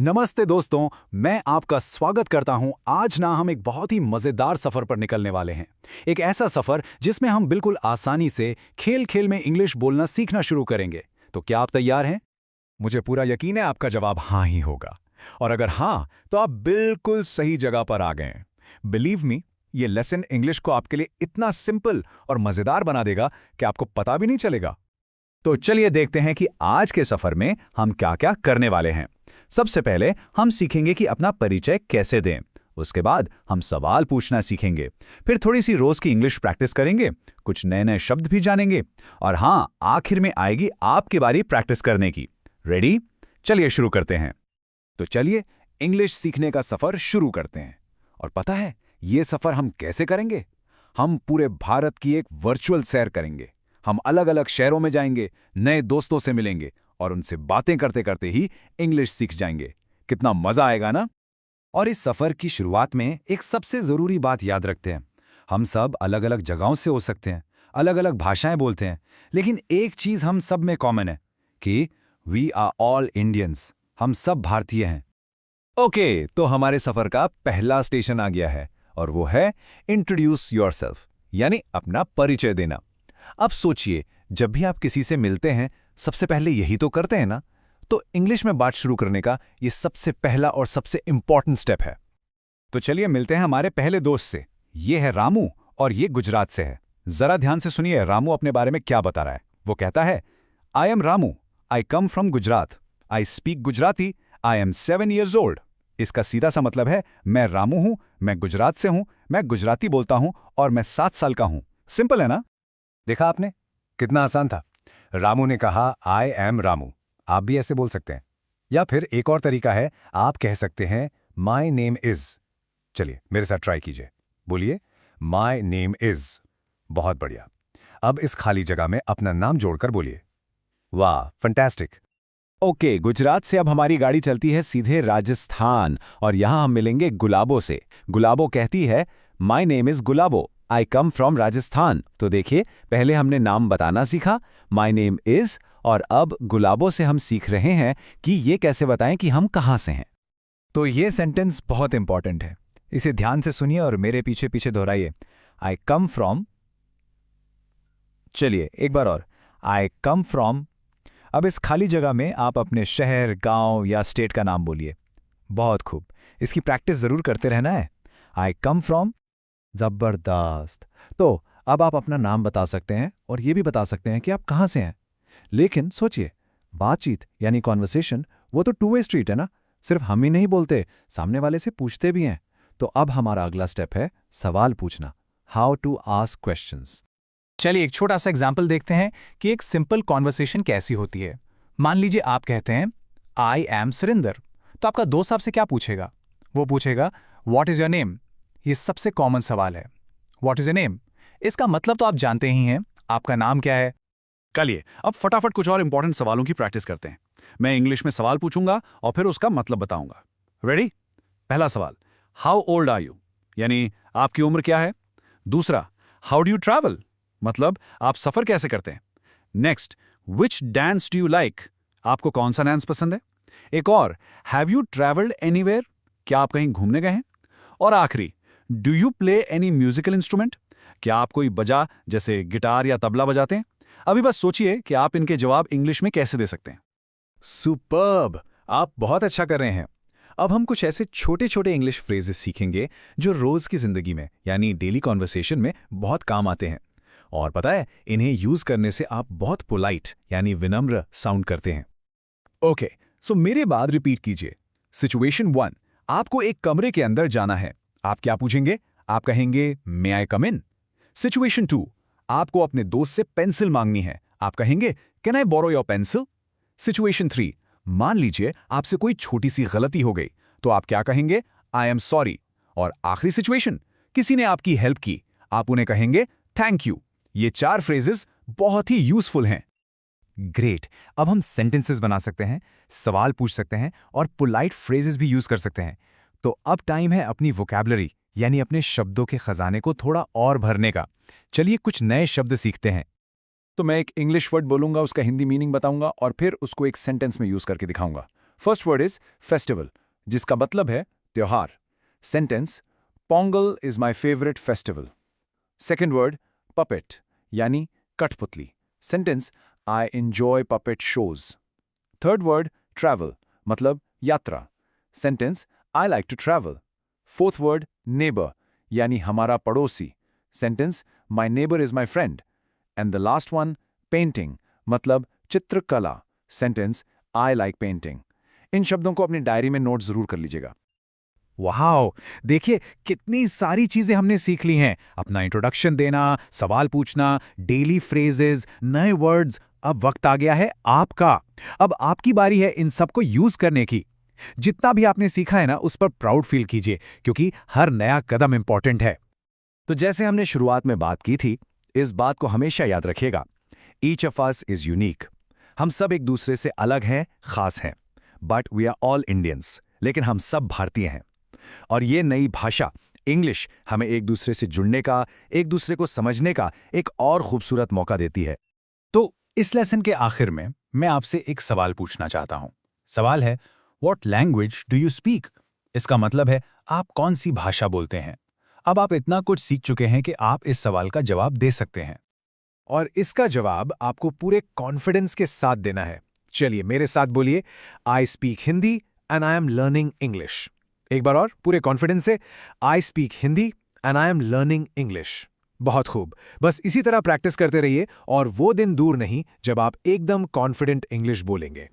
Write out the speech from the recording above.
नमस्ते दोस्तों, मैं आपका स्वागत करता हूं। आज ना हम एक बहुत ही मजेदार सफर पर निकलने वाले हैं। एक ऐसा सफर जिसमें हम बिल्कुल आसानी से खेल खेल में इंग्लिश बोलना सीखना शुरू करेंगे। तो क्या आप तैयार हैं? मुझे पूरा यकीन है आपका जवाब हाँ ही होगा। और अगर हाँ, तो आप बिल्कुल सही जगह पर आ गए हैं। बिलीव मी, ये लेसन इंग्लिश को आपके लिए इतना सिंपल और मजेदार बना देगा कि आपको पता भी नहीं चलेगा। तो चलिए देखते हैं कि आज के सफर में हम क्या क्या करने वाले हैं। सबसे पहले हम सीखेंगे कि अपना परिचय कैसे दें। उसके बाद हम सवाल पूछना सीखेंगे। फिर थोड़ी सी रोज की इंग्लिश प्रैक्टिस करेंगे, कुछ नए नए शब्द भी जानेंगे। और हाँ, आखिर में आएगी आपकी बारी प्रैक्टिस करने की। रेडी? चलिए शुरू करते हैं। तो चलिए इंग्लिश सीखने का सफर शुरू करते हैं। और पता है ये सफर हम कैसे करेंगे? हम पूरे भारत की एक वर्चुअल सैर करेंगे। हम अलग अलग शहरों में जाएंगे, नए दोस्तों से मिलेंगे और उनसे बातें करते करते ही इंग्लिश सीख जाएंगे। कितना मजा आएगा ना? और इस सफर की शुरुआत में एक सबसे जरूरी बात याद रखते हैं। हम सब अलग अलग जगहों से हो सकते हैं, अलग अलग भाषाएं बोलते हैं, लेकिन एक चीज हम सब में कॉमन है कि वी आर ऑल इंडियंस। हम सब भारतीय हैं। ओके, तो हमारे सफर का पहला स्टेशन आ गया है और वो है इंट्रोड्यूस योरसेल्फ, यानी अपना परिचय देना। अब सोचिए, जब भी आप किसी से मिलते हैं सबसे पहले यही तो करते हैं ना? तो इंग्लिश में बात शुरू करने का ये सबसे पहला और सबसे इंपॉर्टेंट स्टेप है। तो चलिए मिलते हैं हमारे पहले दोस्त से। ये है रामू और ये गुजरात से है। जरा ध्यान से सुनिए रामू अपने बारे में क्या बता रहा है। वो कहता है, I am Ramu, I come from Gujarat, I speak Gujarati, I am 7 years old। इसका सीधा सा मतलब है, मैं रामू हूं, मैं गुजरात से हूं, मैं गुजराती बोलता हूं और मैं 7 साल का हूं। सिंपल है ना? देखा आपने, कितना आसान था। रामू ने कहा आई एम रामू। आप भी ऐसे बोल सकते हैं। या फिर एक और तरीका है, आप कह सकते हैं माई नेम इज। चलिए मेरे साथ ट्राई कीजिए। बोलिए, माई नेम इज। बहुत बढ़िया। अब इस खाली जगह में अपना नाम जोड़कर बोलिए। वाह, फंटास्टिक। ओके, गुजरात से अब हमारी गाड़ी चलती है सीधे राजस्थान और यहां हम मिलेंगे गुलाबो से। गुलाबो कहती है, my name is Gulabo, I come from Rajasthan. तो देखिए, पहले हमने नाम बताना सीखा, माई नेम इज, और अब गुलाबो से हम सीख रहे हैं कि ये कैसे बताएं कि हम कहां से हैं। तो ये सेंटेंस बहुत इंपॉर्टेंट है। इसे ध्यान से सुनिए और मेरे पीछे पीछे दोहराइए। आई कम फ्रॉम। चलिए एक बार और, आई कम फ्रॉम। अब इस खाली जगह में आप अपने शहर, गांव या स्टेट का नाम बोलिए। बहुत खूब, इसकी प्रैक्टिस जरूर करते रहना है। आई कम फ्रॉम। जबरदस्त। तो अब आप अपना नाम बता सकते हैं और ये भी बता सकते हैं कि आप कहां से हैं। लेकिन सोचिए, बातचीत यानी कॉन्वर्सेशन वो तो 2 वे स्ट्रीट है ना। सिर्फ हम ही नहीं बोलते, सामने वाले से पूछते भी हैं। तो अब हमारा अगला स्टेप है सवाल पूछना। How to ask questions. चलिए एक छोटा सा एग्जाम्पल देखते हैं कि एक सिंपल कॉन्वर्सेशन कैसी होती है। मान लीजिए आप कहते हैं आई एम सुरेंदर। तो आपका दोस्त आपसे क्या पूछेगा? वो पूछेगा व्हाट इज योर नेम। ये सबसे कॉमन सवाल है, व्हाट इज योर नेम। इसका मतलब तो आप जानते ही हैं, आपका नाम क्या है। चलिए अब फटाफट कुछ और इंपॉर्टेंट सवालों की प्रैक्टिस करते हैं। मैं इंग्लिश में सवाल पूछूंगा और फिर उसका मतलब बताऊंगा। रेडी? पहला सवाल, हाउ ओल्ड आर यू, यानी आपकी उम्र क्या है। दूसरा, हाउ डू यू ट्रैवल, मतलब आप सफर कैसे करते हैं। Next, which dance do you like, आपको कौन सा डांस पसंद है। एक और, हैव यू ट्रैवल्ड एनीवेयर, क्या आप कहीं घूमने गए हैं। और आखिरी, do you play any musical instrument, क्या आप कोई बजा जैसे गिटार या तबला बजाते हैं। अभी बस सोचिए कि आप इनके जवाब इंग्लिश में कैसे दे सकते हैं। सुपर्ब, आप बहुत अच्छा कर रहे हैं। अब हम कुछ ऐसे छोटे छोटे इंग्लिश फ्रेजेस सीखेंगे जो रोज की जिंदगी में यानी डेली कॉन्वर्सेशन में बहुत काम आते हैं। और पता है, इन्हें यूज करने से आप बहुत पोलाइट यानी विनम्र साउंड करते हैं। ओके, सो मेरे बाद रिपीट कीजिए। सिचुएशन 1, आपको एक कमरे के अंदर जाना है। आप क्या पूछेंगे? आप कहेंगे मे आई कम इन। सिचुएशन 2, आपको अपने दोस्त से पेंसिल मांगनी है। आप कहेंगे can I borrow your pencil. Situation 3, मान लीजिए आपसे कोई छोटी सी गलती हो गई, तो आप क्या कहेंगे? I am sorry. और आखिरी सिचुएशन, किसी ने आपकी हेल्प की, आप उन्हें कहेंगे थैंक यू। ये 4 फ्रेजेस बहुत ही यूजफुल हैं। ग्रेट, अब हम सेंटेंसेस बना सकते हैं, सवाल पूछ सकते हैं और पोलाइट फ्रेजेस भी यूज कर सकते हैं। तो अब टाइम है अपनी वोकैबुलरी यानी अपने शब्दों के खजाने को थोड़ा और भरने का। चलिए कुछ नए शब्द सीखते हैं। तो मैं एक इंग्लिश वर्ड बोलूंगा, उसका हिंदी मीनिंग बताऊंगा और फिर उसको एक सेंटेंस में यूज करके दिखाऊंगा। फर्स्ट वर्ड इज फेस्टिवल, जिसका मतलब है त्योहार। Sentence, Pongal is my favourite festival. Second word, puppet यानी कठपुतली। Sentence, I enjoy puppet shows. Third word, travel मतलब यात्रा। Sentence, I like to travel. Fourth word, neighbour यानी हमारा पड़ोसी। Sentence, my neighbour is my friend. And the last one, painting मतलब चित्रकला। Sentence, I like painting. इन शब्दों को अपनी डायरी में नोट जरूर कर लीजिएगा। वाओ, देखिए कितनी सारी चीजें हमने सीख ली हैं। अपना इंट्रोडक्शन देना, सवाल पूछना, डेली फ्रेजेस, नए वर्ड्स। अब वक्त आ गया है आपका। अब आपकी बारी है इन सबको यूज करने की। जितना भी आपने सीखा है ना, उस पर प्राउड फील कीजिए, क्योंकि हर नया कदम इंपॉर्टेंट है। तो जैसे हमने शुरुआत में बात की थी, इस बात को हमेशा याद रखिएगा, each of us is unique. हम सब एक दूसरे से अलग हैं, खास हैं। But we are all Indians, लेकिन हम सब भारतीय हैं। और ये नई भाषा इंग्लिश हमें एक दूसरे से जुड़ने का, एक दूसरे को समझने का एक और खूबसूरत मौका देती है। तो इस लेसन के आखिर में मैं आपसे एक सवाल पूछना चाहता हूं। सवाल है, what language do you speak? इसका मतलब है, आप कौन सी भाषा बोलते हैं? अब आप इतना कुछ सीख चुके हैं कि आप इस सवाल का जवाब दे सकते हैं। और इसका जवाब आपको पूरे कॉन्फिडेंस के साथ देना है। चलिए मेरे साथ बोलिए, I speak Hindi and I am learning English. एक बार और पूरे कॉन्फिडेंस से, I speak Hindi and I am learning English. बहुत खूब, बस इसी तरह प्रैक्टिस करते रहिए और वो दिन दूर नहीं जब आप एकदम कॉन्फिडेंट इंग्लिश बोलेंगे।